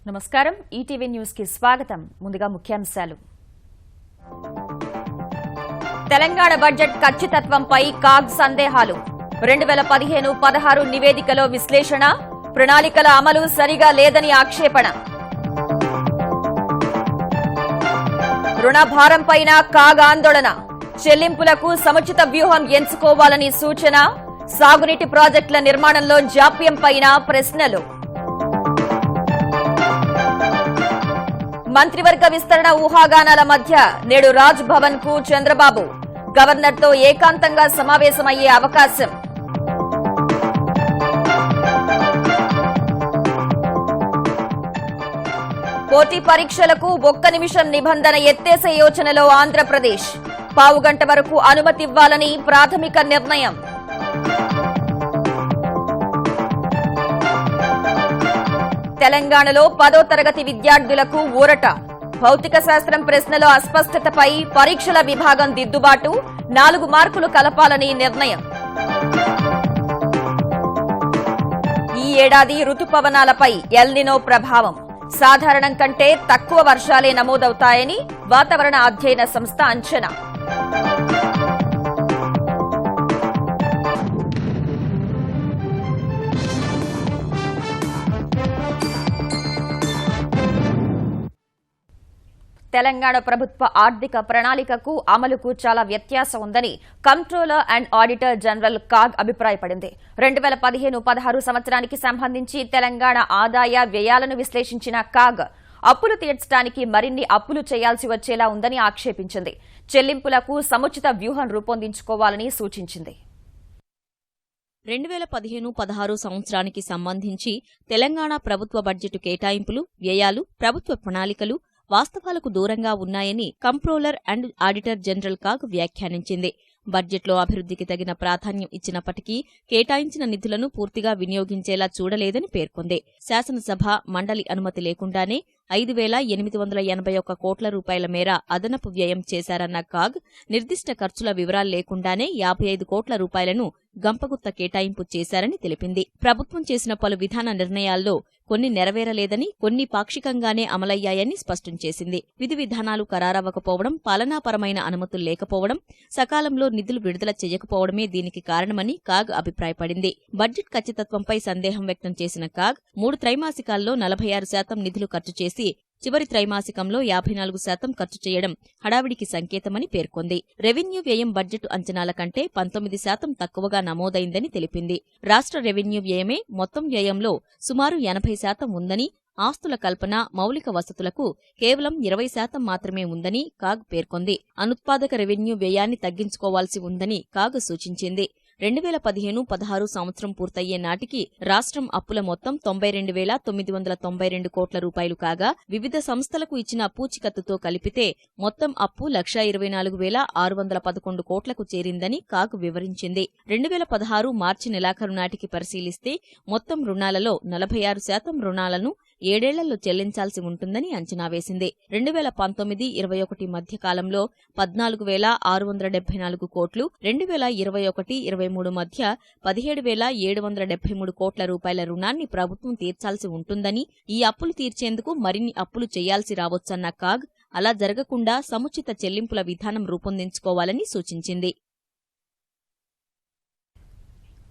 నమస్కారం ETV news కి స్వాగతం ముందుగా ముఖ్యాంశాలు తెలంగాణ బడ్జెట్ ఖచ్చితత్వంపై కాగ్ సందేహాలు 2015-16 నివేదికలో విశ్లేషణ ప్రణాళికల అమలు సరిగా లేదని ఆక్షేపణ రుణభారంపైన కాగ్ ఆందోళన చెల్లింపులకు సముచిత వ్యూహం ఎంచుకోవాలని సూచన సాగునీటి ప్రాజెక్టుల నిర్మాణంలో జాప్యంపైన ప్రశ్నలు మంత్రివర్గ విస్తరణ ఊహాగానాల మధ్య నేడు రాజ్ భవన్ కు చంద్రబాబు గవర్నర్తో ఏకాంతంగా సమావేశమయ్యే అవకాశం పోటీ పరీక్షలకు 1 నిమిషం నిబంధన ఎత్తేసే యోచనలో ఆంధ్రప్రదేశ్ పావుగంట వరకు అనుమతివ్వాలని ప్రాథమిక నిర్ణయం తెలంగాణలో 10వ తరగతి విద్యార్థులకు ఊరట భౌతిక శాస్త్రం ప్రశ్నలో అస్పష్టతపై పరీక్షల విభాగం దిద్దుబాటు 4 మార్కులు కలపాలని నిర్ణయం ఈ ఏడాది రుతుపవనాలపై ఎల్నినో ప్రభావం సాధారణం కంటే తక్కువ వర్షాలే నమోదవుతాయని వాతావరణ అధ్యయన సంస్థ అంచనా తెలంగాణ ప్రభుత్వ ఆర్థిక ప్రణాళికకు అమలుకు చాలా వ్యత్యాసం ఉందని controller and auditor general CAG అభిప్రాయపడింది 2015-16 సంవత్సరానికి సంబంధించి తెలంగాణ ఆదాయ వ్యయాలను విశ్లేషించిన కాగ్ అప్పులు తీర్చడానికి మరిన్ని అప్పులు చేయాల్సి వచ్చేలా ఉందని ఆక్షేపించింది చెల్లింపులకు సముచిత వ్యూహం రూపొందించుకోవాలని సూచించింది 2015-16 సంవత్సరానికి సంబంధించి తెలంగాణ ప్రభుత్వ బడ్జెటు కేటాయింపులు వ్యయాలు ప్రభుత్వ ప్రణాళికలు వాస్తవాలకు దూరంగా ఉన్నాయని comptroller and auditor general CAG వ్యాఖ్యానించింది బడ్జెట్లో అభివృద్ధికి తగిన ప్రాధాన్యం ఇచ్చినప్పటికీ కేటాయించిన నిధులను పూర్తిగా వినియోగించేలా చూడలేదని పేర్కొంది శాసనసభ మండలి అనుమతి లేకుండానే 5,881 కోట్ల రూపాయల మేర అదనపు వ్యయం చేశారన్న కాగ్ నిర్దిష్ట ఖర్చుల వివరాలు లేకుండానే 55 కోట్ల రూపాయలను గంపగుత్త కేటాయింపు చేశారని తెలిపింది ప్రభుత్వం చేసిన పలు విధాన నిర్ణయాల్లో కొన్ని నెరవేరలేదని కొన్ని పాక్షికంగానే అమలయ్యాయని స్పష్టం చేసింది విధి విధానాలు ఖరారవ్వకపోవడం పాలనాపరమైన అనుమతులు లేకపోవడం సకాలంలో నిధులు విడుదల చేయకపోవడమే దీనికి కారణమని కాగ్ అభిప్రాయపడింది బడ్జెట్ ఖచ్చితత్వంపై సందేహం వ్యక్తం చేసిన కాగ్ 3 త్రైమాసికాల్లో 46% నిధులు ఖర్చు చేసి చివరి త్రైమాసికంలో 54% ఖర్చు చేయడం హడావిడికి సంకేతమని పేర్కొంది రెవెన్యూ వ్యయం బడ్జెట్ అంచనాల కంటే 19% తక్కువగా నమోదైందని తెలిపింది రాష్ట్ర రెవెన్యూ వ్యయమే మొత్తం వ్యయంలో సుమారు 80% ఉందని ఆస్తుల కల్పన మౌలిక వసతులకు కేవలం 20% మాత్రమే ఉందని కాగ్ పేర్కొంది అనుత్పాదక రెవెన్యూ వ్యయాన్ని తగ్గించుకోవాల్సి ఉందని కాగ్ సూచించింది 2015-16 సంవత్సరం పూర్తయ్యే నాటికి రాష్ట్రం అప్పుల మొత్తం 92,992 కోట్ల రూపాయలు కాగా వివిధ సంస్థలకు ఇచ్చిన పూచికత్తుతో కలిపితే మొత్తం అప్పు 1,24,611 కోట్లకు చేరిందని కాగ్ వివరించింది 2016 మార్చి నెలాఖరు నాటికి పరిశీలిస్తే మొత్తం రుణాలలో 46% రుణాలను 7 ఏళ్లలో చెల్లించాల్సి ఉంటుందని అంచనా వేసింది 2019-21 మధ్య కాలంలో 14,674 కోట్లు 2021-23 మధ్య 17,773 కోట్ల రూపాయల రుణాన్ని ప్రభుత్వం తీర్చాల్సి ఉంటుందని ఈ అప్పులు తీర్చేందుకు మరిన్ని అప్పులు చేయాల్సి రావచ్చన్న కాగ్ అలా జరగకుండా సముచిత చెల్లింపుల విధానం రూపొందించుకోవాలని సూచించింది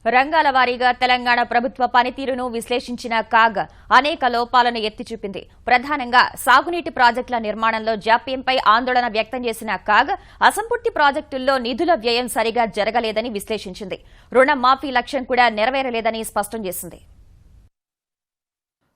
రంగాల వారీగా తెలంగాణ ప్రభుత్వ పనితీరును విశ్లేషించిన కాగ్ అనేక లోపాలను ఎత్తిచూపింది ప్రధానంగా సాగునీటి ప్రాజెక్టుల నిర్మాణంలో జాప్యంపై ఆందోళన వ్యక్తం చేసిన కాగ్ అసంపూర్తి ప్రాజెక్టుల్లో నిధుల వ్యయం సరిగా జరగలేదని విశ్లేషించింది రుణ మాఫీ లక్ష్యం కూడా నెరవేరలేదని స్పష్టం చేసింది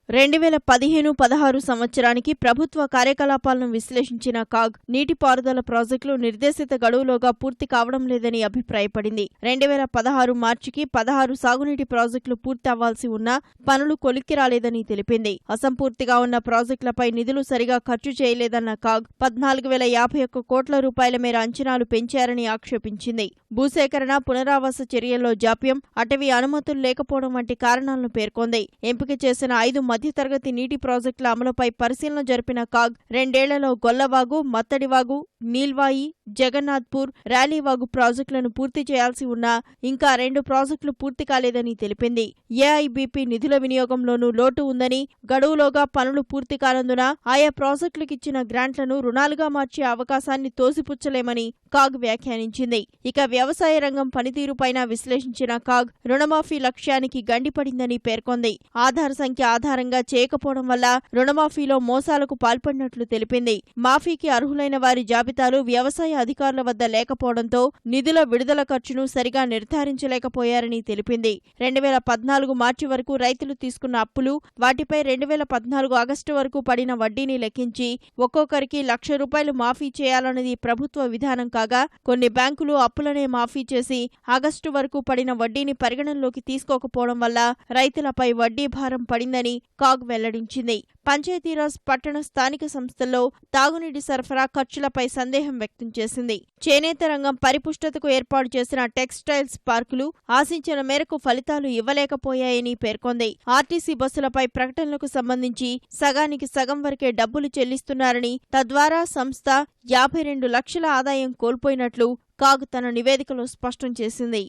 2015-16 సంవత్సరానికి ప్రభుత్వ కార్యకలాపాలను విశ్లేషించిన కాగ్ నీటిపారుదల ప్రాజెక్టులు నిర్దేశిత గడువులోగా పూర్తి కావడం లేదని అభిప్రాయపడింది 2016 మార్చికి 16 సాగునీటి ప్రాజెక్టులు పూర్తి అవ్వాల్సి ఉన్నా పనులు కొలిక్కి రాలేదని తెలిపింది అసంపూర్తిగా ఉన్న ప్రాజెక్టులపై నిధులు సరిగా ఖర్చు చేయలేదన్న కాగ్ 14,051 కోట్ల రూపాయల మేర అంచనాలు పెంచారని ఆక్షేపించింది భూసేకరణ పునరావాస చర్యల్లో జాప్యం అటవీ అనుమతులు లేకపోవడం వంటి కారణాలను పేర్కొంది ఎంపిక చేసిన 5 మధ్యతరగతి నీటి ప్రాజెక్టుల అమలుపై పరిశీలన జరిపిన కాగ్ 2 ఏళ్లలో గొల్లవాగు, మత్తడివాగు, నీల్వాయి, జగన్నాథ్పూర్, ర్యాలీవాగు ప్రాజెక్టులను పూర్తి చేయాల్సి ఉన్నా ఇంకా 2 ప్రాజెక్టులు పూర్తి కాలేదని తెలిపింది. ఏఐబీపీ నిధుల వినియోగంలోనూ లోటు ఉందని, గడువులోగా పనులు పూర్తి కానందున ఆయా ప్రాజెక్టులకిచ్చిన గ్రాంట్లను రుణాలుగా మార్చే అవకాశాన్ని తోసిపుచ్చలేమని కాగ్ వ్యాఖ్యానించింది. ఇక వ్యవసాయ రంగం పనితీరుపైన విశ్లేషించిన కాగ్ రుణమాఫీ లక్ష్యానికి గండిపడిందని పేర్కొంది. ఆధార్ సంఖ్య ఆధారంగా చేయకపోవడం వల్ల రుణమాఫీలో మోసాలకు పాల్పడినట్లు తెలిపింది. మాఫీకి అర్హులైన వారి జాబితాలు వ్యవసాయ అధికారుల వద్ద లేకపోవడంతో నిధుల విడుదల ఖర్చును సరిగా నిర్ధారించలేకపోయారని తెలిపింది. 2014 మార్చి వరకు రైతులు తీసుకున్న అప్పులు, వాటిపై 2014 ఆగస్టు వరకు పడిన వడ్డీని లెక్కించి ఒక్కొక్కరికి ₹1,00,000 మాఫీ చేయాలన్నది ప్రభుత్వ విధానం కాగా, కొన్ని బ్యాంకులు అప్పులనే మాఫీ చేసి ఆగస్టు వరకు పడిన వడ్డీని పరిగణనలోకి తీసుకోకపోవడం వల్ల రైతులపై వడ్డీ భారం పడిందని కాగ్ వెల్లడించింది. పంచాయతీరాజ్, పట్టణ స్థానిక సంస్థల్లో తాగునీటి సరఫరా ఖర్చులపై సందేహం వ్యక్తం చేసింది. చేనేత రంగం పరిపుష్టతకు ఏర్పాటు చేసిన టెక్స్టైల్స్ పార్కులు ఆశించిన మేరకు ఫలితాలు ఇవ్వలేకపోయాయని పేర్కొంది. ఆర్టీసీ బస్సులపై ప్రకటనలకు సంబంధించి సగానికి సగం వరకే డబ్బులు చెల్లిస్తున్నారని, తద్వారా సంస్థ 52 లక్షల ఆదాయం కోల్పోయినట్లు కాగ్ తన నివేదికలో స్పష్టం చేసింది.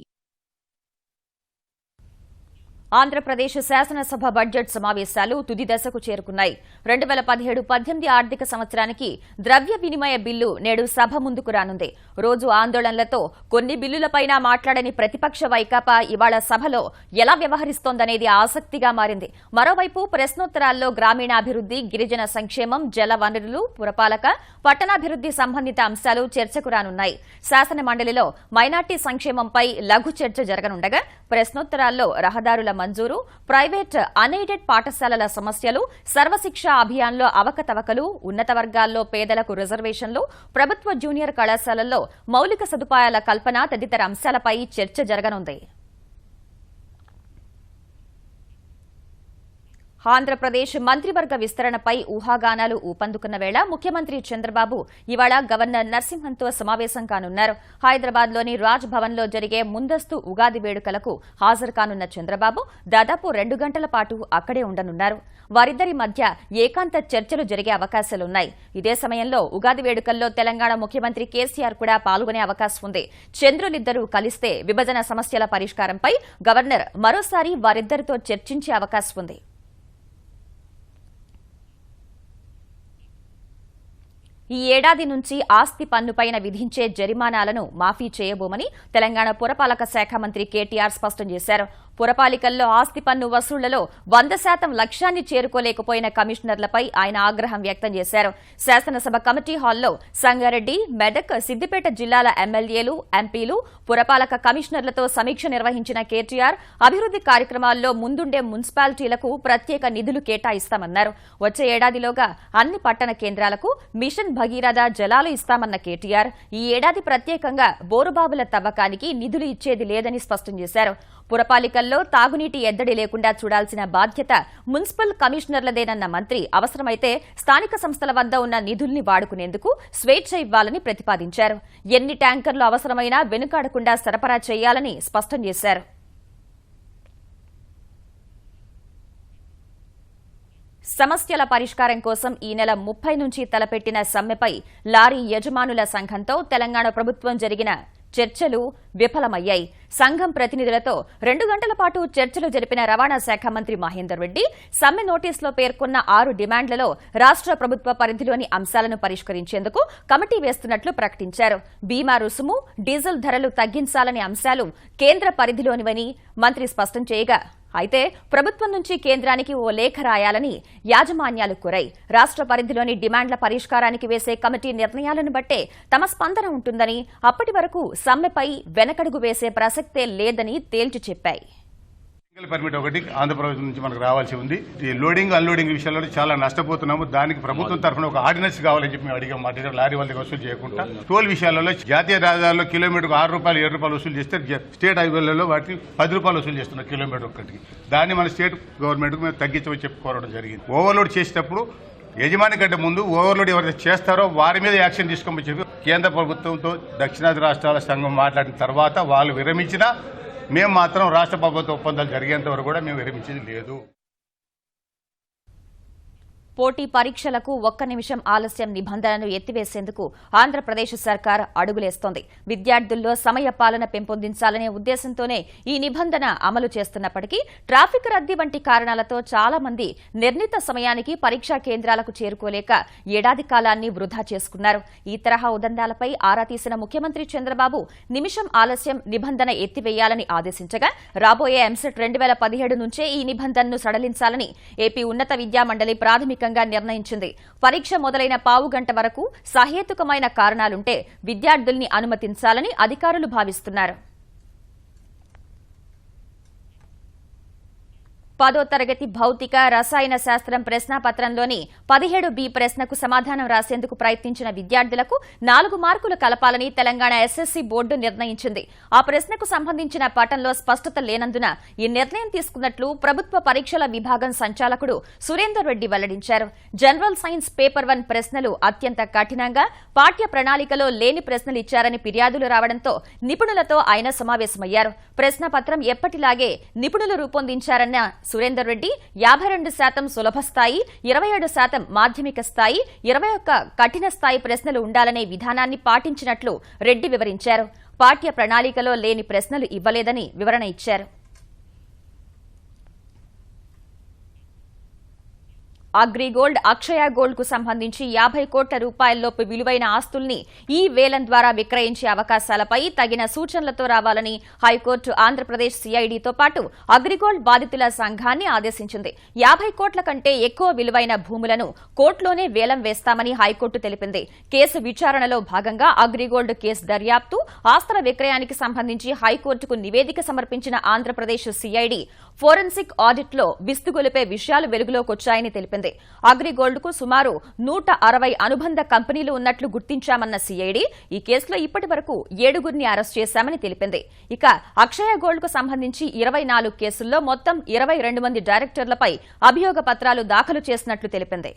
ఆంధ్రప్రదేశ్ శాసనసభ బడ్జెట్ సమావేశాలు తుది దశకు చేరుకున్నాయి. 2017-18 ఆర్థిక సంవత్సరానికి ద్రవ్య వినిమయ బిల్లు నేడు సభ ముందుకు రానుంది. రోజు ఆందోళనలతో కొన్ని బిల్లులపైన మాట్లాడని ప్రతిపక్ష వైకాపా ఇవాళ సభలో ఎలా వ్యవహరిస్తోందనేది ఆసక్తిగా మారింది. మరోవైపు ప్రశ్నోత్తరాల్లో గ్రామీణాభివృద్ది, గిరిజన సంక్షేమం, జల వనరులు, పురపాలక, పట్టణాభివృద్ది సంబంధిత అంశాలు చర్చకు రానున్నాయి. శాసన మండలిలో మైనార్టీ సంక్షేమంపై లఘు చర్చ జరగనుండగా, ప్రశ్నోత్తరాల్లో రహదారుల మంజూరు, ప్రైవేట్ అన్ఎయిడెడ్ పాఠశాలల సమస్యలు, సర్వశిక్ష అభియాన్లో అవకతవకలు, ఉన్నత వర్గాల్లో పేదలకు రిజర్వేషన్లు, ప్రభుత్వ జూనియర్ కళాశాలల్లో మౌలిక సదుపాయాల కల్పన తదితర అంశాలపై చర్చ జరగనుంది. ఆంధ్రప్రదేశ్ మంత్రివర్గ విస్తరణపై ఊహాగానాలు ఊపందుకున్న వేళ ముఖ్యమంత్రి చంద్రబాబు ఇవాళ గవర్నర్ నరసింహన్తో సమావేశం కానున్నారు. హైదరాబాద్లోని రాజ్ భవన్లో జరిగే ముందస్తు ఉగాది వేడుకలకు హాజరు కానున్న చంద్రబాబు దాదాపు 2 గంటల పాటు అక్కడే ఉండనున్నారు. వారిద్దరి మధ్య ఏకాంత చర్చలు జరిగే అవకాశాలున్నాయి. ఇదే సమయంలో ఉగాది వేడుకల్లో తెలంగాణ ముఖ్యమంత్రి కేసీఆర్ కూడా పాల్గొనే అవకాశం ఉంది. చంద్రులిద్దరూ కలిస్తే విభజన సమస్యల పరిష్కారంపై గవర్నర్ మరోసారి వారిద్దరితో చర్చించే అవకాశం ఉంది. ఈ ఏడాది నుంచి ఆస్తి పన్నుపైన విధించే జరిమానాలను మాఫీ చేయబోమని తెలంగాణ పురపాలక శాఖ మంత్రి కేటీఆర్ స్పష్టం చేశారు. పురపాలికల్లో ఆస్తి పన్ను వసూళ్లలో 100% లక్ష్యాన్ని చేరుకోలేకపోయిన కమిషనర్లపై ఆయన ఆగ్రహం వ్యక్తం చేశారు. శాసనసభ కమిటీ హాల్లో సంగారెడ్డి, మెదక్, సిద్దిపేట జిల్లాల ఎమ్మెల్యేలు, ఎంపీలు, పురపాలక కమిషనర్లతో సమీక్ష నిర్వహించిన కేటీఆర్ అభివృద్ది కార్యక్రమాల్లో ముందుండే మున్సిపాలిటీలకు ప్రత్యేక నిధులు కేటాయిస్తామన్నారు. వచ్చే ఏడాదిలోగా అన్ని పట్టణ కేంద్రాలకు మిషన్ భగీరథ జలాలు ఇస్తామన్న కేటీఆర్ ఈ ఏడాది ప్రత్యేకంగా బోరుబావుల తవ్వకానికి నిధులు ఇచ్చేది లేదని స్పష్టం చేశారు. పురపాలికల్లో తాగునీటి ఎద్దడి లేకుండా చూడాల్సిన బాధ్యత మున్సిపల్ కమిషనర్లదేనన్న మంత్రి అవసరమైతే స్థానిక సంస్థల వద్ద ఉన్న నిధుల్ని వాడుకునేందుకు స్వేచ్ఛ ఇవ్వాలని ప్రతిపాదించారు. ఎన్ని ట్యాంకర్లు అవసరమైనా వెనుకాడకుండా సరఫరా చేయాలని స్పష్టం చేశారు. సమస్యల పరిష్కారం కోసం ఈ నెల 30 నుంచి తలపెట్టిన సమ్మెపై లారీ యజమానుల సంఘంతో తెలంగాణ ప్రభుత్వం జరిగిన చర్చలు విఫలమయ్యాయి. సంఘం ప్రతినిధులతో 2 గంటల పాటు చర్చలు జరిపిన రవాణా శాఖ మంత్రి మహేందర్ రెడ్డి సమ్మె నోటీసులో పేర్కొన్న 6 డిమాండ్లలో రాష్ట్ర ప్రభుత్వ పరిధిలోని అంశాలను పరిష్కరించేందుకు కమిటీ వేస్తున్నట్లు ప్రకటించారు. బీమా రుసుము, డీజిల్ ధరలు తగ్గించాలనే అంశాలు కేంద్ర పరిధిలోనివని మంత్రి స్పష్టం చేయగా, అయితే ప్రభుత్వం నుంచి కేంద్రానికి ఓ లేఖ రాయాలని యాజమాన్యాలు కోరాయి. రాష్ట్ర పరిధిలోని డిమాండ్ల పరిష్కారానికి వేసే కమిటీ నిర్ణయాలను బట్టే తమ స్పందన ఉంటుందని, అప్పటి వరకు సమ్మెపై వెనకడుగు వేసే ప్రసక్తే లేదని తేల్చి చెప్పాయి. సింగిల్ పర్మిట్ ఒకటి ఆంధ్రప్రదేశ్ నుంచి మనకు రావాల్సి ఉంది. ఈ లోడింగ్ అన్లోడింగ్ విషయాల్లో చాలా నష్టపోతున్నాము. దానికి ప్రభుత్వం తరఫున ఒక ఆర్డినెన్స్ కావాలని చెప్పి మేము అడిగాం. మా లారీ వాళ్ళకి వసూలు చేయకుండా టోల్ విషయాలలో జాతీయ రహదారుల్లో కిలోమీటర్కు ₹6, ₹7 వసూలు చేస్తే స్టేట్ హైవేలలో వాటికి ₹10 వసూలు చేస్తున్నారు కిలోమీటర్ ఒక్కటికి. దాన్ని మన స్టేట్ గవర్నమెంట్కు మేము తగ్గించమని చెప్పుకోవడం జరిగింది. ఓవర్లోడ్ చేసేటప్పుడు యజమాని కంటే ముందు ఓవర్లోడ్ ఎవరైతే చేస్తారో వారి మీద యాక్షన్ తీసుకోమని చెప్పి కేంద్ర ప్రభుత్వంతో దక్షిణాది రాష్ట్రాల సంఘం మాట్లాడిన తర్వాత వాళ్ళు విరమించినా మేము మాత్రం రాష్ట్ర ప్రభుత్వ ఒప్పందాలు జరిగేంత వరకు కూడా మేము విరమించేది లేదు. పోటీ పరీక్షలకు 1 నిమిషం ఆలస్యం నిబంధనను ఎత్తివేసేందుకు ఆంధ్రప్రదేశ్ సర్కార్ అడుగులేస్తోంది. విద్యార్థుల్లో సమయ పాలన పెంపొందించాలనే ఉద్దేశంతోనే ఈ నిబంధన అమలు చేస్తున్నప్పటికీ ట్రాఫిక్ రద్దీ వంటి కారణాలతో చాలా మంది నిర్ణీత సమయానికి పరీక్షా కేంద్రాలకు చేరుకోలేక ఏడాది కాలాన్ని వృధా చేసుకున్నారు. ఈ తరహా ఉదంతాలపై ఆరా తీసిన ముఖ్యమంత్రి చంద్రబాబు నిమిషం ఆలస్యం నిబంధన ఎత్తివేయాలని ఆదేశించగా రాబోయే ఎంసెట్ 2017 నుంచే ఈ నిబంధనను సడలించాలని ఏపీ ఉన్నత విద్యామండలి ప్రాథమికంగా నిర్ణయించింది. పరీక్ష మొదలైన పావుగంట వరకు సహేతుకమైన కారణాలుంటే విద్యార్థుల్ని అనుమతించాలని అధికారులు భావిస్తున్నారు. 10వ తరగతి భౌతిక రసాయన శాస్త్రం ప్రశ్నాపత్రంలోని 17B ప్రశ్నకు సమాధానం రాసేందుకు ప్రయత్నించిన విద్యార్థులకు 4 మార్కులు కలపాలని తెలంగాణ ఎస్ఎస్సీ బోర్డు నిర్ణయించింది. ఆ ప్రశ్నకు సంబంధించిన పటంలో స్పష్టత లేనందున ఈ నిర్ణయం తీసుకున్నట్లు ప్రభుత్వ పరీక్షల విభాగం సంచాలకుడు సురేందర్ రెడ్డి వెల్లడించారు. జనరల్ సైన్స్ పేపర్ 1 ప్రశ్నలు అత్యంత కఠినంగా పాఠ్య ప్రణాళికలో లేని ప్రశ్నలు ఇచ్చారని ఫిర్యాదులు రావడంతో నిపుణులతో ఆయన సమావేశమయ్యారు. ప్రశ్నపత్రం ఎప్పటిలాగే నిపుణులు రూపొందించారన్న సురేందర్ రెడ్డి 52% సులభ స్థాయి, 27% మాధ్యమిక స్థాయి, 21 కఠిన స్థాయి ప్రశ్నలు ఉండాలనే విధానాన్ని పాటించినట్లు రెడ్డి వివరించారు. పాఠ్య ప్రణాళికలో లేని ప్రశ్నలు ఇవ్వలేదని వివరణ ఇచ్చారు. అగ్రిగోల్డ్, అక్షయ గోల్డ్ కు సంబంధించి 50 కోట్ల రూపాయల్లోపు విలువైన ఆస్తుల్ని ఈ వేలం ద్వారా విక్రయించే అవకాశాలపై తగిన సూచనలతో రావాలని హైకోర్టు ఆంధ్రప్రదేశ్ సిఐడితో పాటు అగ్రిగోల్డ్ బాధితుల సంఘాన్ని ఆదేశించింది. 50 కోట్ల కంటే ఎక్కువ విలువైన భూములను కోర్టులోనే వేలం వేస్తామని హైకోర్టు తెలిపింది. కేసు విచారణలో భాగంగా అగ్రిగోల్డ్ కేసు దర్యాప్తు, ఆస్తుల విక్రయానికి సంబంధించి హైకోర్టుకు నివేదిక సమర్పించిన ఆంధ్రప్రదేశ్ సిఐడి ఫోరెన్సిక్ ఆడిట్లో విస్తుగొలిపే విషయాలు వెలుగులోకొచ్చాయని తెలిపింది. అగ్రిగోల్డ్ కు సుమారు 160 అనుబంధ కంపెనీలు ఉన్నట్లు గుర్తించామన్న సిఐడి ఈ కేసులో ఇప్పటి వరకు 7గురిని అరెస్ట్ చేశామని తెలిపింది. ఇక అక్షయ గోల్డ్ కు సంబంధించి 24 కేసుల్లో మొత్తం 22 మంది డైరెక్టర్లపై అభియోగ పత్రాలు దాఖలు చేసినట్లు తెలిపింది.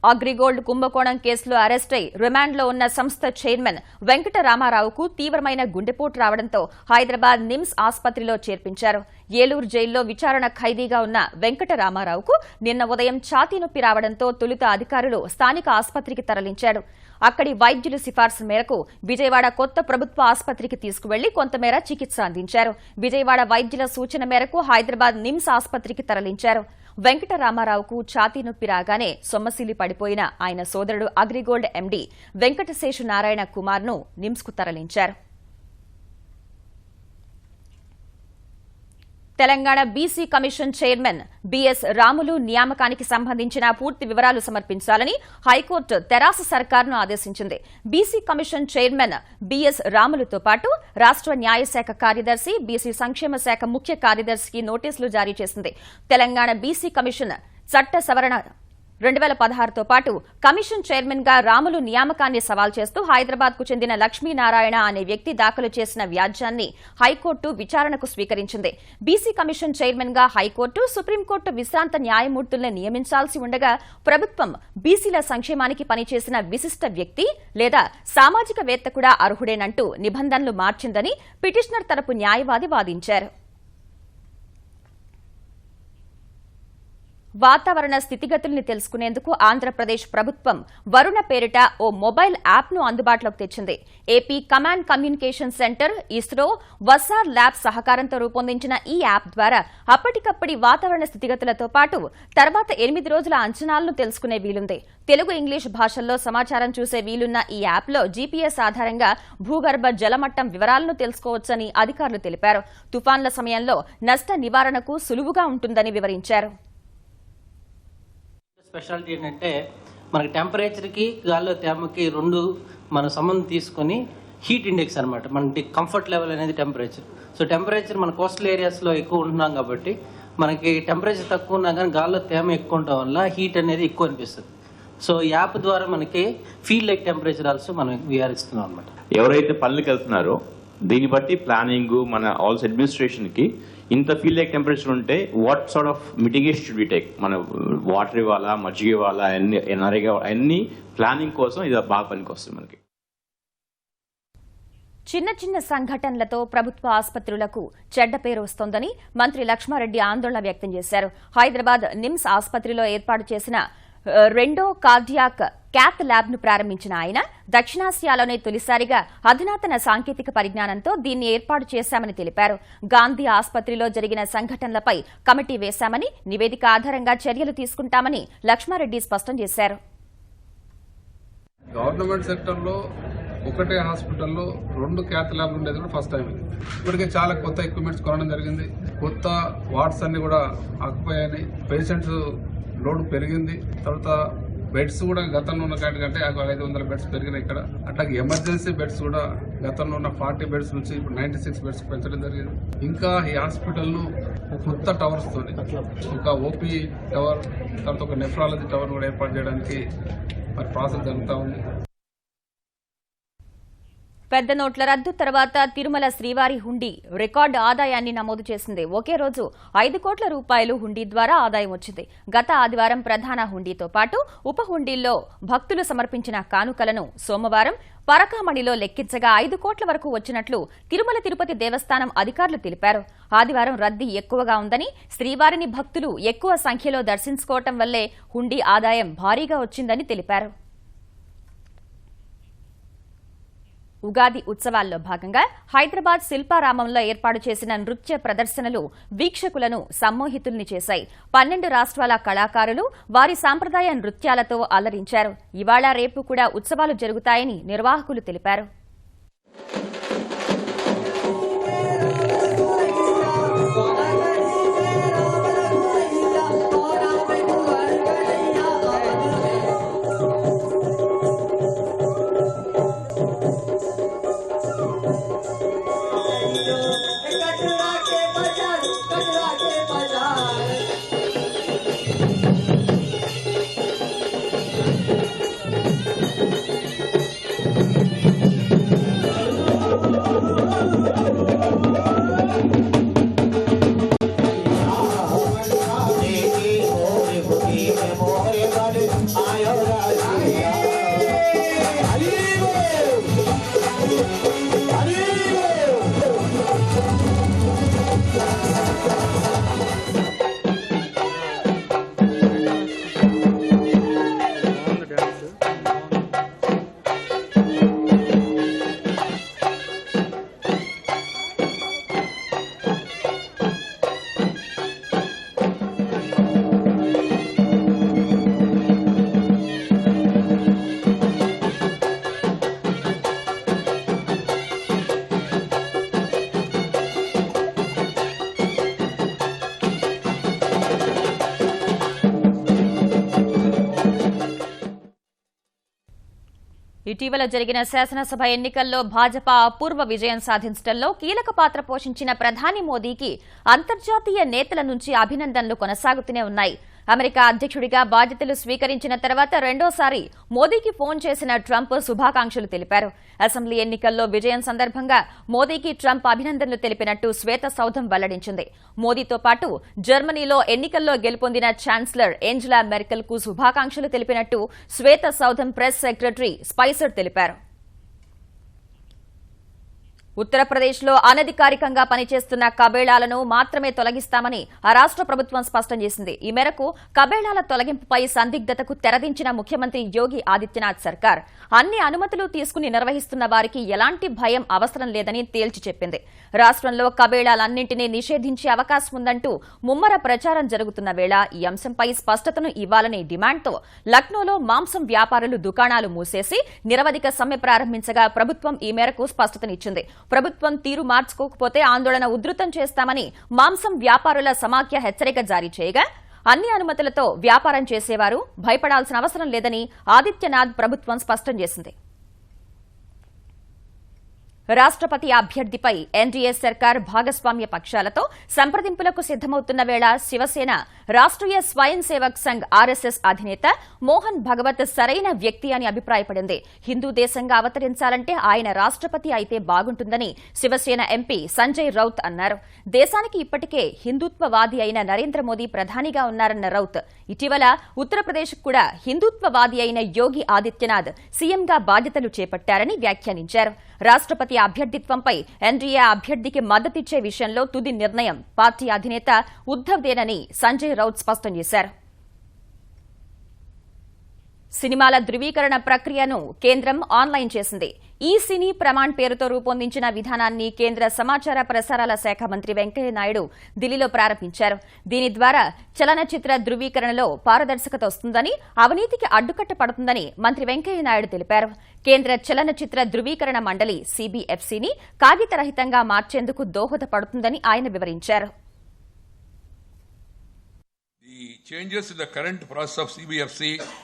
అగ్రిగోల్డ్ కుంభకోణం కేసులో అరెస్టై రిమాండ్లో ఉన్న సంస్థ చైర్మన్ వెంకట రామారావుకు తీవ్రమైన గుండెపోటు రావడంతో హైదరాబాద్ నిమ్స్ ఆసుపత్రిలో చేర్పించారు. ఏలూరు జైల్లో విచారణ ఖైదీగా ఉన్న వెంకట రామారావుకు నిన్న ఉదయం ఛాతీ నొప్పి రావడంతో తొలుత అధికారులు స్థానిక ఆసుపత్రికి తరలించారు. అక్కడి వైద్యుల సిఫార్సు మేరకు విజయవాడ కొత్త ప్రభుత్వ ఆసుపత్రికి తీసుకువెళ్లి కొంతమేర చికిత్స అందించారు. విజయవాడ వైద్యుల సూచన మేరకు హైదరాబాద్ నిమ్స్ ఆసుపత్రికి తరలించారు. వెంకట రామారావుకు ఛాతీ నొప్పి రాగానే సొమ్మసిల్లి పడిపోయిన ఆయన సోదరుడు అగ్రిగోల్డ్ ఎండీ వెంకటశేషు నారాయణ కుమార్ను నిమ్స్కు తరలించారు. Telangana BC commission chairman BS Ramulu నియామకానికి సంబంధించిన పూర్తి వివరాలు సమర్పించాలని హైకోర్టు తెరాస సర్కార్ను ఆదేశించింది. బీసీ కమిషన్ చైర్మన్ బీఎస్ రాములుతో పాటు రాష్ట్ర న్యాయశాఖ కార్యదర్శి, బీసీ సంక్షేమ శాఖ ముఖ్య కార్యదర్శికి నోటీసులు జారీ చేసింది. తెలంగాణ బీసీ కమిషన్ చట్ట సవరణ 2016తో పాటు కమిషన్ చైర్మన్ గా రాములు నియామకాన్ని సవాల్ చేస్తూ హైదరాబాద్ కు చెందిన లక్ష్మీనారాయణ అనే వ్యక్తి దాఖలు చేసిన వ్యాజ్యాన్ని హైకోర్టు విచారణకు స్వీకరించింది. బీసీ కమిషన్ చైర్మన్ గా హైకోర్టు, సుప్రీంకోర్టు విశ్రాంత న్యాయమూర్తుల్ని నియమించాల్సి ఉండగా ప్రభుత్వం బీసీల సంక్షేమానికి పనిచేసిన విశిష్ట వ్యక్తి లేదా సామాజికవేత్త కూడా అర్హుడేనంటూ నిబంధనలు మార్చిందని పిటిషనర్ తరపు న్యాయవాది వాదించారు. వాతావరణ స్థితిగతుల్ని తెలుసుకునేందుకు ఆంధ్రప్రదేశ్ ప్రభుత్వం వరుణ పేరిట ఓ మొబైల్ యాప్ను అందుబాటులోకి తెచ్చింది. AP command communication centre, ISRO, Vassar lab సహకారంతో రూపొందించిన ఈ యాప్ ద్వారా అప్పటికప్పటి వాతావరణ స్థితిగతులతో పాటు తర్వాత 8 రోజుల అంచనాలను తెలుసుకునే వీలుంది. తెలుగు, ఇంగ్లీష్ భాషల్లో సమాచారం చూసే వీలున్న ఈ యాప్లో జీపీఎస్ ఆధారంగా భూగర్భ జలమట్టం వివరాలను తెలుసుకోవచ్చని అధికారులు తెలిపారు. తుఫాన్ల సమయంలో నష్ట నివారణకు సులువుగా ఉంటుందని వివరించారు. స్పెషాలిటీ ఏంటంటే మనకి టెంపరేచర్కి గాల్లో తేమకి రెండు మన సంబంధం తీసుకొని హీట్ ఇండెక్స్ అనమాట. మనకి కంఫర్ట్ లెవెల్ అనేది టెంపరేచర్. సో టెంపరేచర్ మన కోస్టల్ ఏరియాస్లో ఎక్కువ ఉంటున్నాం కాబట్టి మనకి టెంపరేచర్ తక్కువ ఉన్నా కానీ గాల్లో తేమ ఎక్కువ ఉండటం వల్ల హీట్ అనేది ఎక్కువ అనిపిస్తుంది. సో యాప్ ద్వారా మనకి ఫీల్ లైక్ టెంపరేచర్ ఆల్సో మనం విహారిస్తున్నాం అనమాట. ఎవరైతే పనులకు వెళ్తున్నారో దీన్ని బట్టి ప్లానింగ్ మన ఆల్సో అడ్మినిస్ట్రేషన్కి ఇంత ఫీల్ లైక్ టెంపరేచర్ ఉంటే what sort of mitigation should we take, మన వాటర్ ఇవ్వాలా, మజ్జిగ ఇవ్వాలా, అన్ని ప్లానింగ్ కోసం ఇది బాగా పనికి వస్తుంది మనకి. చిన్న చిన్న సంఘటనలతో ప్రభుత్వ ఆసుపత్రులకు చెడ్డ పేరు వస్తోందని మంత్రి లక్ష్మారెడ్డి ఆందోళన వ్యక్తం చేశారు. హైదరాబాద్ నిమ్స్ ఆసుపత్రిలో ఏర్పాటు చేసిన రెండో కార్డియాక్ క్యాత్ ల్యాబ్ ను ప్రారంభించిన ఆయన దక్షిణాసియాలోనే తొలిసారిగా అధునాతన సాంకేతిక పరిజ్ఞానంతో దీన్ని ఏర్పాటు చేశామని తెలిపారు. గాంధీ ఆసుపత్రిలో జరిగిన సంఘటనలపై కమిటీ వేశామని, నివేదిక ఆధారంగా చర్యలు తీసుకుంటామని లక్ష్మారెడ్డి స్పష్టం చేశారు. గవర్నమెంట్ సెక్టర్లో ఒకటే హాస్పిటల్లో 2 క్యాత్ ల్యాబ్లు ఉండేది కూడా ఫస్ట్ టైం. ఇప్పటికే చాలా కొత్త ఎక్విప్మెంట్స్ కొనడం జరిగింది. కొత్త వార్డ్స్ అన్ని కూడా ఆక్యుపై అయినాయి. పేషెంట్స్ లోడ్ పెరిగింది. తర్వాత బెడ్స్ కూడా గతంలో ఉన్న కంటే 500 బెడ్స్ పెరిగినాయి ఇక్కడ. అట్లాగే ఎమర్జెన్సీ బెడ్స్ కూడా గతంలో ఉన్న 40 బెడ్స్ నుంచి ఇప్పుడు 96 బెడ్స్ పెంచడం జరిగింది. ఇంకా ఈ హాస్పిటల్ను కొత్త టవర్స్ తోని ఒక ఓపీ టవర్, తర్వాత ఒక నెఫ్రాలజీ టవర్ కూడా ఏర్పాటు చేయడానికి మరి ప్రాసెస్ జరుగుతూ ఉంది. పెద్ద నోట్ల రద్దు తర్వాత తిరుమల శ్రీవారి హుండీ రికార్డు ఆదాయాన్ని నమోదు చేసింది. ఒకే రోజు 5 కోట్ల రూపాయలు హుండీ ద్వారా ఆదాయం వచ్చింది. గత ఆదివారం ప్రధాన హుండీతో పాటు ఉప హుండీల్లో భక్తులు సమర్పించిన కానుకలను సోమవారం పరకామణిలో లెక్కించగా 5 కోట్ల వరకు వచ్చినట్లు తిరుమల తిరుపతి దేవస్థానం అధికారులు తెలిపారు. ఆదివారం రద్దీ ఎక్కువగా ఉందని, శ్రీవారిని భక్తులు ఎక్కువ సంఖ్యలో దర్శించుకోవటం వల్లే హుండీ ఆదాయం భారీగా వచ్చిందని తెలిపారు. ఉగాది ఉత్సవాల్లో భాగంగా హైదరాబాద్ శిల్పారామంలో ఏర్పాటు చేసిన నృత్య ప్రదర్శనలు వీక్షకులను సమ్మోహితుల్ని చేశాయి. 12 రాష్ట్రాల కళాకారులు వారి సాంప్రదాయ నృత్యాలతో అలరించారు. ఇవాళ రేపు కూడా ఉత్సవాలు జరుగుతాయని నిర్వాహకులు తెలిపారు. ఇటీవల జరిగిన శాసనసభ ఎన్నికల్లో భాజపా అపూర్వ విజయం సాధించడంలో కీలక పాత్ర పోషించిన ప్రధాని మోదీకి అంతర్జాతీయ నేతల నుంచి అభినందనలు కొనసాగుతూనే ఉన్నాయి. అమెరికా అధ్యక్షుడిగా బాధ్యతలు స్వీకరించిన తర్వాత రెండోసారి మోదీకి ఫోన్ చేసిన ట్రంప్ శుభాకాంక్షలు తెలిపారు. అసెంబ్లీ ఎన్నికల్లో విజయం సందర్భంగా మోదీకి ట్రంప్ అభినందనలు తెలిపినట్టు శ్వేతసౌధం వెల్లడించింది. మోదీతో పాటు జర్మనీలో ఎన్నికల్లో గెలుపొందిన ఛాన్సలర్ ఏంజెలా మెర్కెల్ కు శుభాకాంక్షలు తెలిపినట్టు శ్వేతసౌధం ప్రెస్ సెక్రటరీ స్పైసర్ తెలిపారు. ఉత్తరప్రదేశ్లో అనధికారికంగా పనిచేస్తున్న కబేళాలను మాత్రమే తొలగిస్తామని ఆ రాష్ట్ర ప్రభుత్వం స్పష్టం చేసింది. ఈ మేరకు కబేళాల తొలగింపుపై సందిగ్ధతకు తెరదించిన ముఖ్యమంత్రి యోగి ఆదిత్యనాథ్ సర్కార్ అన్ని అనుమతులు తీసుకుని నిర్వహిస్తున్న వారికి ఎలాంటి భయం అవసరం లేదని తేల్చి చెప్పింది. రాష్ట్రంలో కబేళాలన్నింటినీ నిషేధించే అవకాశం ఉందంటూ ముమ్మర ప్రచారం జరుగుతున్న వేళ ఈ అంశంపై స్పష్టతను ఇవ్వాలనే డిమాండ్తో లక్నోలో మాంసం వ్యాపారులు దుకాణాలు మూసేసి నిరవధిక సమ్మె ప్రారంభించగా ప్రభుత్వం ఈ మేరకు స్పష్టతనిచ్చింది. ప్రభుత్వం తీరు మార్చుకోకపోతే ఆందోళన ఉధృతం చేస్తామని మాంసం వ్యాపారుల సమాఖ్య హెచ్చరిక జారీ చేయగా అన్ని అనుమతులతో వ్యాపారం చేసేవారు భయపడాల్సిన అవసరం లేదని ఆదిత్యనాథ్ ప్రభుత్వం స్పష్టం చేసింది. రాష్ట్రపతి అభ్యర్థిపై ఎన్డీఏ సర్కార్ భాగస్వామ్య పక్షాలతో సంప్రదింపులకు సిద్దమవుతున్న వేళ శివసేన రాష్ట్రీయ స్వయం సేవక్ సంఘ్ ఆర్ఎస్ఎస్ అధినేత మోహన్ భగవత్ సరైన వ్యక్తి అని అభిప్రాయపడింది. హిందూ దేశంగా అవతరించాలంటే ఆయన రాష్ట్రపతి అయితే బాగుంటుందని శివసేన ఎంపీ సంజయ్ రౌత్ అన్నారు. దేశానికి ఇప్పటికే హిందుత్వవాది అయిన నరేంద్ర మోదీ ప్రధానిగా ఉన్నారన్న రౌత్ ఇటీవల ఉత్తరప్రదేశ్ కూడా హిందుత్వవాది అయిన యోగి ఆదిత్యనాథ్ సీఎంగా బాధ్యతలు చేపట్టారని వ్యాఖ్యానించారు. రాష్ట్రపతి పార్టీ అభ్యర్థిత్వంపై ఎన్డీఏ అభ్యర్థికి మద్దతిచ్చే విషయంలో తుది నిర్ణయం పార్టీ అధినేత ఉద్దవ్దేనని సంజయ్ రౌత్ స్పష్టం చేశారు. సినిమాల ధృవీకరణ ప్రక్రియను కేంద్రం ఆన్లైన్ చేసింది. ఈ సినీ ప్రమాణ్ పేరుతో రూపొందించిన విధానాన్ని కేంద్ర సమాచార ప్రసారాల శాఖ మంత్రి వెంకయ్యనాయుడు ఢిల్లీలో ప్రారంభించారు. దీని ద్వారా చలనచిత్ర ధృవీకరణలో పారదర్శకత వస్తుందని, అవినీతికి అడ్డుకట్ట పడుతుందని మంత్రి వెంకయ్యనాయుడు తెలిపారు. కేంద్ర చలనచిత్ర ధృవీకరణ మండలి సిబిఎఫ్సిని కాగితరహితంగా మార్చేందుకు దోహదపడుతుందని ఆయన వివరించారు. The changes in the current process of CBFC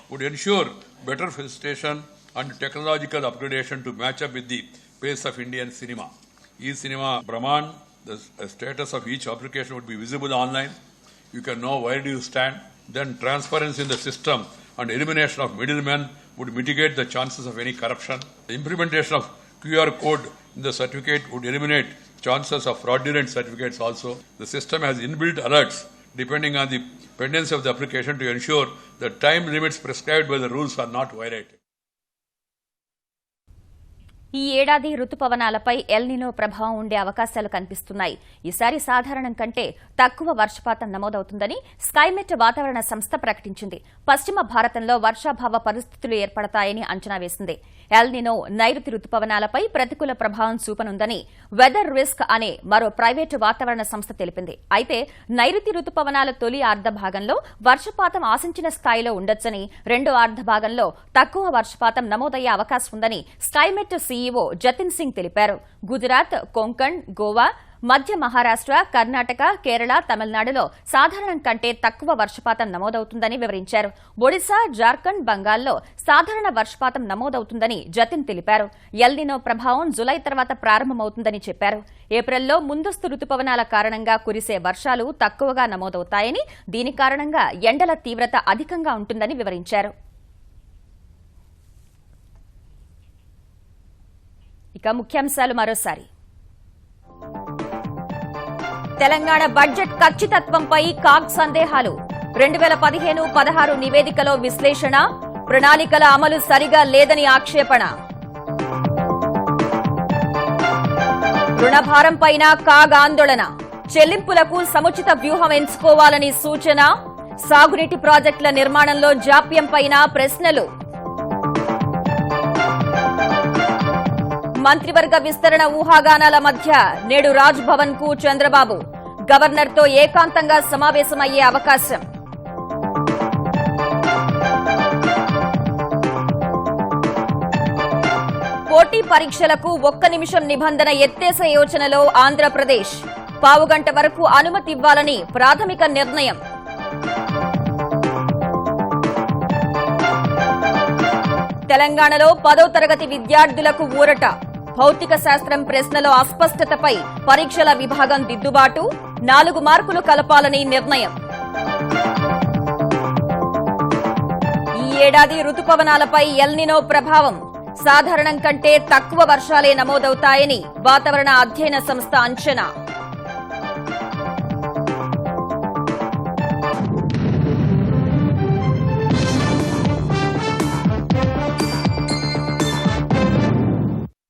would ensure better facilitation and technological upgradation to match up with the pace of Indian cinema. E-cinema Brahman, the status of each application would be visible online. You can know where do you stand. Then transparency in the system and elimination of middlemen would mitigate the chances of any corruption. The implementation of QR code in the certificate would eliminate chances of fraudulent certificates also. The system has inbuilt alerts depending on the pendency of the application to ensure that time limits prescribed by the rules are not violated. ఈ ఏడాది రుతుపవనాలపై El Nino ప్రభావం ఉండే అవకాశాలు కనిపిస్తున్నాయి. ఈసారి సాధారణం కంటే తక్కువ వర్షపాతం నమోదవుతుందని స్కైమెట్ వాతావరణ సంస్థ ప్రకటించింది. పశ్చిమ భారతంలో వర్షాభావ పరిస్థితులు ఏర్పడతాయని అంచనా వేసింది. ఎల్ నినో నైరుతి రుతుపవనాలపై ప్రతికూల ప్రభావం చూపనుందని వెదర్ రిస్క్ అనే మరో ప్రైవేటు వాతావరణ సంస్థ తెలిపింది. అయితే నైరుతి రుతుపవనాల తొలి అర్ధభాగంలో వర్షపాతం ఆశించిన స్థాయిలో ఉండొచ్చని, రెండో అర్ధభాగంలో తక్కువ వర్షపాతం నమోదయ్యే అవకాశం ఉందని స్కైమెట్ సీఈఓ జతిన్ సింగ్ తెలిపారు. గుజరాత్, కొంకణ్, గోవా, మధ్య మహారాష్ట్ర, కర్ణాటక, కేరళ, తమిళనాడులో సాధారణం కంటే తక్కువ వర్షపాతం నమోదవుతుందని వివరించారు. ఒడిశా, జార్ఖండ్, బంగాల్లో సాధారణ వర్షపాతం నమోదవుతుందని జతిన్ తెలిపారు. ఎల్ నినో ప్రభావం జులై తర్వాత ప్రారంభమవుతుందని చెప్పారు. ఏప్రిల్లో ముందస్తు రుతుపవనాల కారణంగా కురిసే వర్షాలు తక్కువగా నమోదవుతాయని, దీని కారణంగా ఎండల తీవ్రత అధికంగా ఉంటుందని వివరించారు. ఇక ముఖ్యాంశాలు మరోసారి. తెలంగాణ బడ్జెట్ ఖచ్చితత్వంపై కాగ్ సందేహాలు. 2015-16 నివేదికలో విశ్లేషణ, ప్రణాళికల అమలు సరిగా లేదని ఆక్షేపణ. రుణభారంపైన కాగ్ ఆందోళన, చెల్లింపులకు సముచిత వ్యూహం ఎంచుకోవాలని సూచన. సాగునీటి ప్రాజెక్టుల నిర్మాణంలో జాప్యంపైన ప్రశ్నలు. మంత్రివర్గ విస్తరణ ఊహాగానాల మధ్య నేడు రాజ్ భవన్ కు చంద్రబాబు. గవర్నర్తో ఏకాంతంగా సమావేశమయ్యే అవకాశం. పోటీ పరీక్షలకు 1 నిమిషం నిబంధన ఎత్తేసే యోచనలో ఆంధ్రప్రదేశ్. పావుగంట వరకు అనుమతి ఇవ్వాలని ప్రాథమిక నిర్ణయం. తెలంగాణలో 10వ తరగతి విద్యార్థులకు ఊరట. భౌతిక శాస్త్రం ప్రశ్నలో అస్పష్టతపై పరీక్షల విభాగం దిద్దుబాటు, 4 మార్కులు కలపాలని నిర్ణయం. ఈ ఏడాది రుతుపవనాలపై ఎల్ నినో ప్రభావం, సాధారణం కంటే తక్కువ వర్షాలే నమోదవుతాయని వాతావరణ అధ్యయన సంస్థ అంచనా.